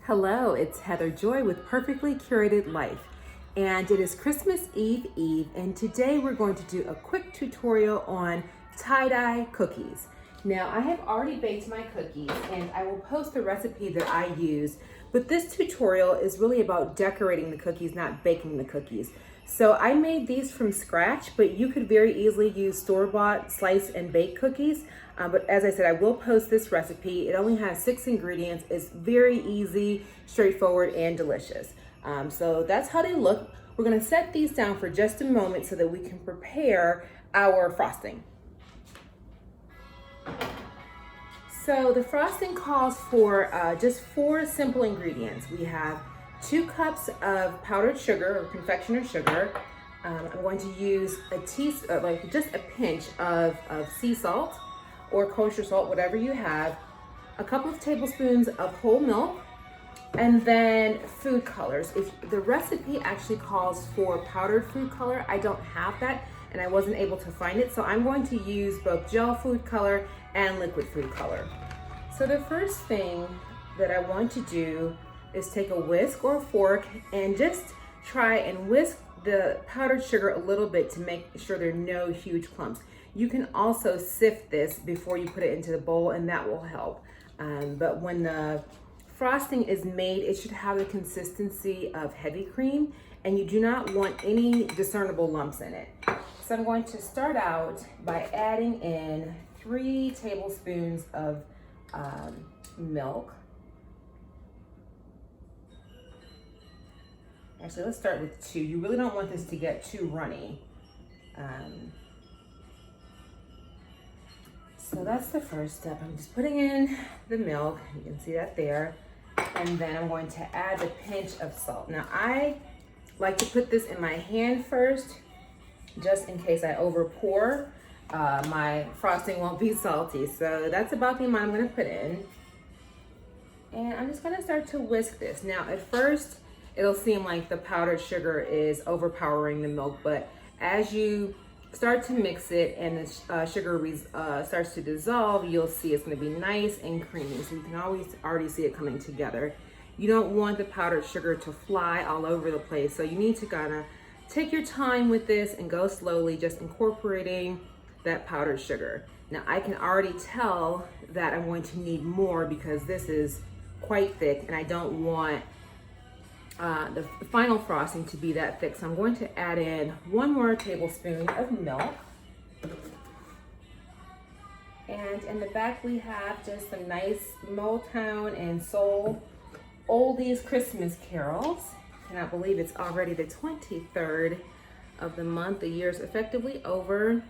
Hello, it's Heather Joy with Perfectly Curated Life, and it is Christmas Eve, and today we're going to do a quick tutorial on tie-dye cookies. Now, I have already baked my cookies, and I will post the recipe that I use, but this tutorial is really about decorating the cookies, not baking the cookies. So I made these from scratch, but you could very easily use store-bought slice and bake cookies. But as I said, I will post this recipe. It only has 6 ingredients. It's very easy, straightforward, and delicious. So that's how they look. We're gonna set these down for just a moment so that we can prepare our frosting. So the frosting calls for just 4 simple ingredients. We have 2 cups of powdered sugar or confectioner sugar. I'm going to use just a pinch of sea salt or kosher salt, whatever you have, a couple of tablespoons of whole milk, and then food colors. If the recipe actually calls for powdered food color, I don't have that and I wasn't able to find it, so I'm going to use both gel food color and liquid food color. So the first thing that I want to do is take a whisk or a fork and just try and whisk the powdered sugar a little bit to make sure there are no huge clumps. You can also sift this before you put it into the bowl, and that will help. But when the frosting is made, it should have the consistency of heavy cream, and you do not want any discernible lumps in it. So I'm going to start out by adding in 3 tablespoons of milk. Actually, let's start with 2. You really don't want this to get too runny. So that's the first step. I'm just putting in the milk. You can see that there. And then I'm going to add a pinch of salt. Now, I like to put this in my hand first, just in case I over pour. My frosting won't be salty. So that's about the amount I'm going to put in. And I'm just going to start to whisk this. Now, at first, it'll seem like the powdered sugar is overpowering the milk, but as you start to mix it and the sugar starts to dissolve, you'll see it's going to be nice and creamy. So you can already see it coming together. You don't want the powdered sugar to fly all over the place, so you need to kind of take your time with this and go slowly, just incorporating that powdered sugar. Now, I can already tell that I'm going to need more because this is quite thick and I don't want the final frosting to be that thick. So I'm going to add in 1 more tablespoon of milk. And in the back we have just some nice Motown and soul oldies Christmas carols. Cannot believe it's already the 23rd of the month. The year's effectively over.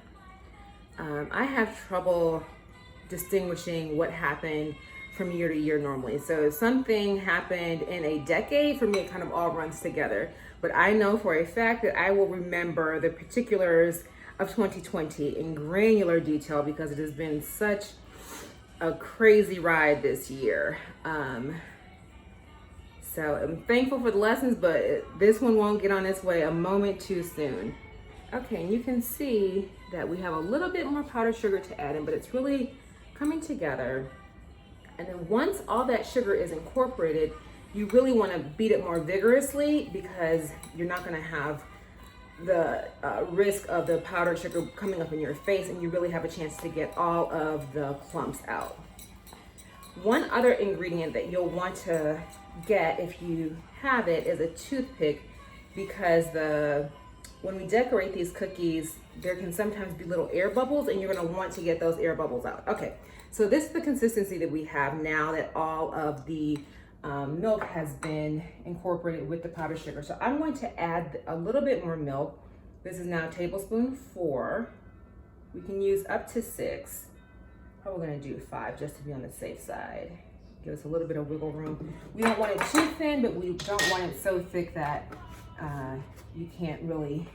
I have trouble distinguishing what happened from year to year normally. So if something happened in a decade, for me it kind of all runs together. But I know for a fact that I will remember the particulars of 2020 in granular detail because it has been such a crazy ride this year. So I'm thankful for the lessons, but this one won't get on its way a moment too soon. Okay, and you can see that we have a little bit more powdered sugar to add in, but it's really coming together. And then once all that sugar is incorporated, you really want to beat it more vigorously because you're not going to have the risk of the powdered sugar coming up in your face, and you really have a chance to get all of the clumps out. One other ingredient that you'll want to get if you have it is a toothpick, because when we decorate these cookies, there can sometimes be little air bubbles, and you're going to want to get those air bubbles out. Okay, so this is the consistency that we have now that all of the milk has been incorporated with the powdered sugar. So I'm going to add a little bit more milk. This is now tablespoon 4. We can use up to 6. Probably going to do 5 just to be on the safe side. Give us a little bit of wiggle room. We don't want it too thin, but we don't want it so thick that you can't really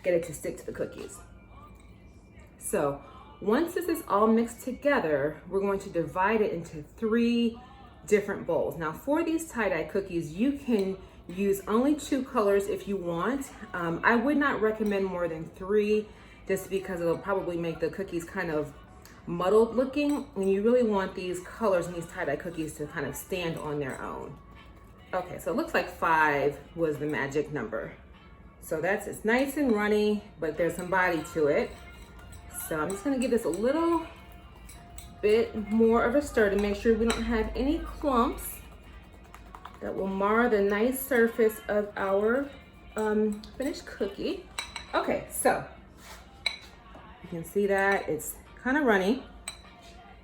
get it to stick to the cookies. So once this is all mixed together, we're going to divide it into 3 different bowls. Now for these tie-dye cookies, you can use only 2 colors if you want. I would not recommend more than 3 just because it'll probably make the cookies kind of muddled looking, and you really want these colors and these tie-dye cookies to kind of stand on their own. Okay, so it looks like 5 was the magic number. So it's nice and runny, but there's some body to it. So I'm just gonna give this a little bit more of a stir to make sure we don't have any clumps that will mar the nice surface of our finished cookie. Okay, so you can see that it's kind of runny.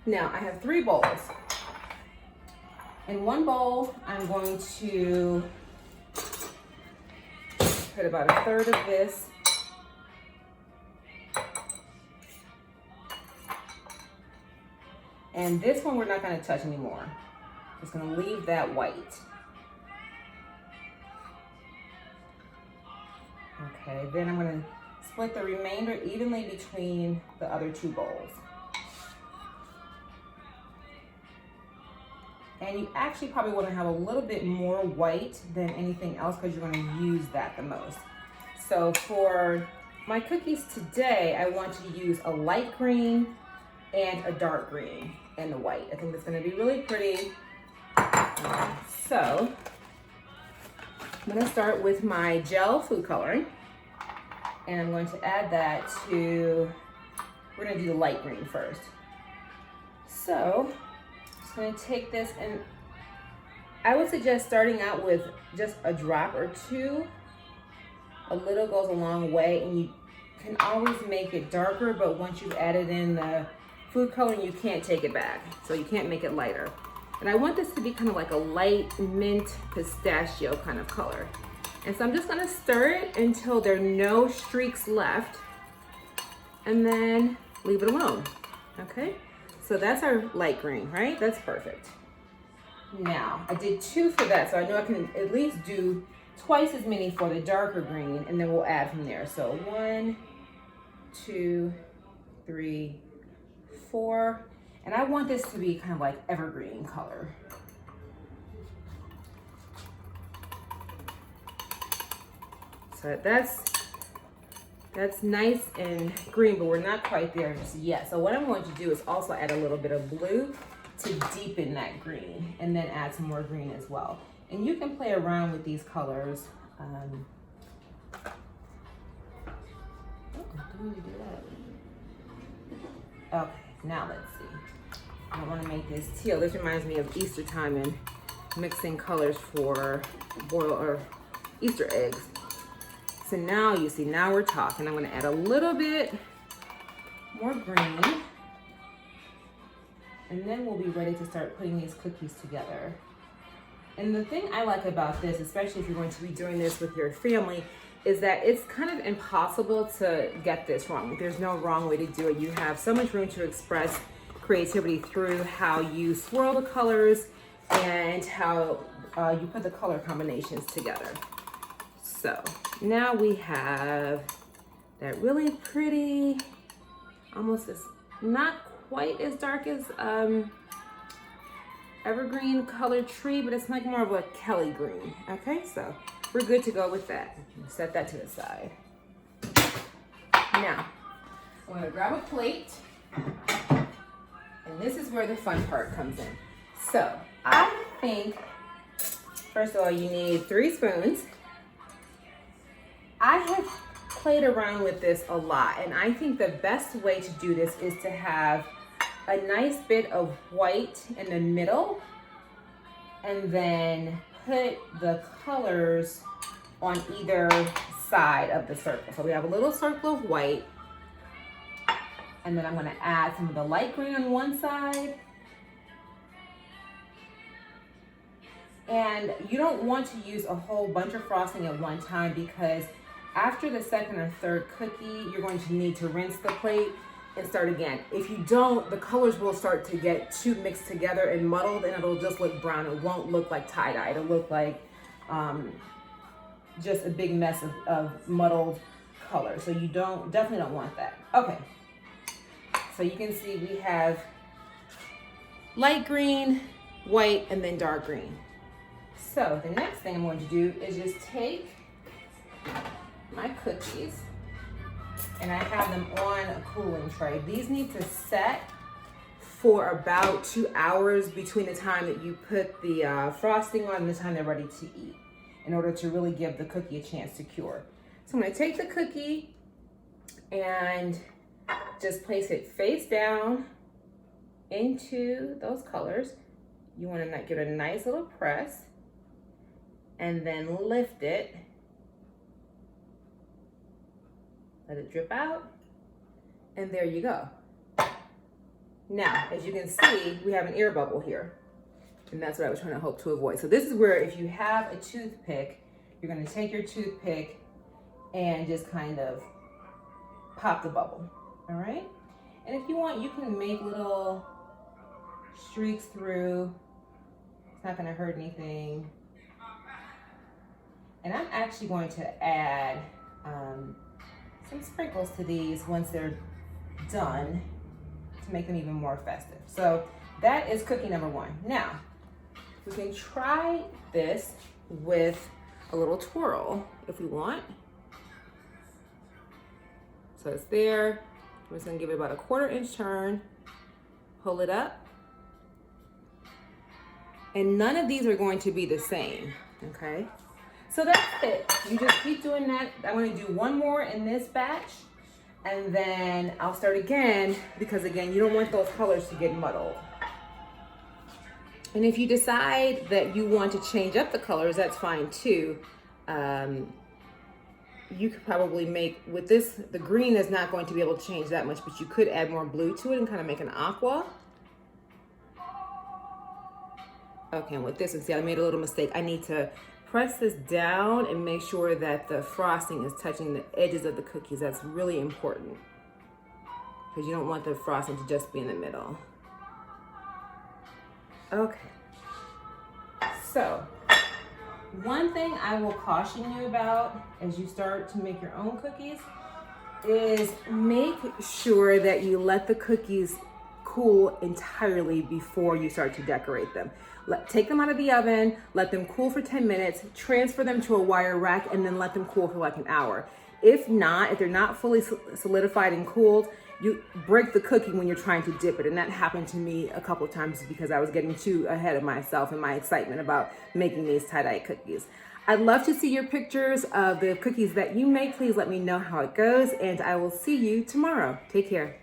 Now I have 3 bowls. In one bowl, I'm going to put about 1/3 of this. And this one we're not going to touch anymore. Just going to leave that white. Okay, then I'm going to split the remainder evenly between the other 2 bowls. And you actually probably want to have a little bit more white than anything else because you're going to use that the most. So for my cookies today, I want to use a light green and a dark green and the white. I think that's going to be really pretty. So I'm going to start with my gel food coloring, and I'm going to add that to, we're going to do the light green first. So I'm just going to take this, and I would suggest starting out with just a drop or 2. A little goes a long way, and you can always make it darker, but once you've added in the food coloring, you can't take it back. So you can't make it lighter. And I want this to be kind of like a light mint pistachio kind of color. And so I'm just gonna stir it until there are no streaks left, and then leave it alone, okay? So that's our light green, right? That's perfect. Now, I did 2 for that, so I know I can at least do twice as many for the darker green, and then we'll add from there. So 1, 2, 3, 4, and I want this to be kind of like evergreen color. So that's nice and green, but we're not quite there just yet. So what I'm going to do is also add a little bit of blue to deepen that green, and then add some more green as well. And you can play around with these colors. Okay, now let's see. I want to make this teal. This reminds me of Easter time and mixing colors for boiled or Easter eggs. So now you see, now we're talking. I'm going to add a little bit more green, and then we'll be ready to start putting these cookies together. And the thing I like about this, especially if you're going to be doing this with your family, is that it's kind of impossible to get this wrong. There's no wrong way to do it. You have so much room to express creativity through how you swirl the colors and how you put the color combinations together. So now we have that really pretty, almost as not quite as dark as evergreen colored tree, but it's like more of a Kelly green. Okay, so we're good to go with that. Set that to the side. Now, I'm gonna grab a plate, and this is where the fun part comes in. So I think, first of all, you need 3 spoons. I have played around with this a lot, and I think the best way to do this is to have a nice bit of white in the middle, and then put the colors on either side of the circle. So we have a little circle of white, and then I'm going to add some of the light green on one side. And you don't want to use a whole bunch of frosting at one time, because after the second or third cookie, you're going to need to rinse the plate and start again. If you don't, the colors will start to get too mixed together and muddled, and it'll just look brown. It won't look like tie-dye. It'll look like just a big mess of muddled color. So you definitely don't want that. Okay, so you can see we have light green, white, and then dark green. So the next thing I'm going to do is just take my cookies, and I have them on a cooling tray. These need to set for about 2 hours between the time that you put the frosting on and the time they're ready to eat, in order to really give the cookie a chance to cure. So I'm gonna take the cookie and just place it face down into those colors. You wanna give it a nice little press and then lift it. Let it drip out, and there you go. Now, as you can see, we have an air bubble here, and that's what I was trying to hope to avoid. So this is where, if you have a toothpick, you're gonna take your toothpick and just kind of pop the bubble, all right? And if you want, you can make little streaks through. It's not gonna hurt anything. And I'm actually going to add some sprinkles to these once they're done to make them even more festive. So that is cookie number 1. Now, we can try this with a little twirl if we want. So it's there. I'm just gonna give it about a 1/4 inch turn, pull it up. And none of these are going to be the same, okay? So that's it. You just keep doing that. I'm gonna do one more in this batch, and then I'll start again, because again, you don't want those colors to get muddled. And if you decide that you want to change up the colors, that's fine too. You could probably make, with this, the green is not going to be able to change that much, but you could add more blue to it and kind of make an aqua. Okay, and with this one, see, I made a little mistake. I need to press this down and make sure that the frosting is touching the edges of the cookies. That's really important, because you don't want the frosting to just be in the middle. Okay, so one thing I will caution you about as you start to make your own cookies is make sure that you let the cookies cool entirely before you start to decorate them. Take them out of the oven, let them cool for 10 minutes, transfer them to a wire rack, and then let them cool for like an hour. If not, if they're not fully solidified and cooled, you break the cookie when you're trying to dip it. And that happened to me a couple of times because I was getting too ahead of myself in my excitement about making these tie-dye cookies. I'd love to see your pictures of the cookies that you make. Please let me know how it goes, and I will see you tomorrow. Take care.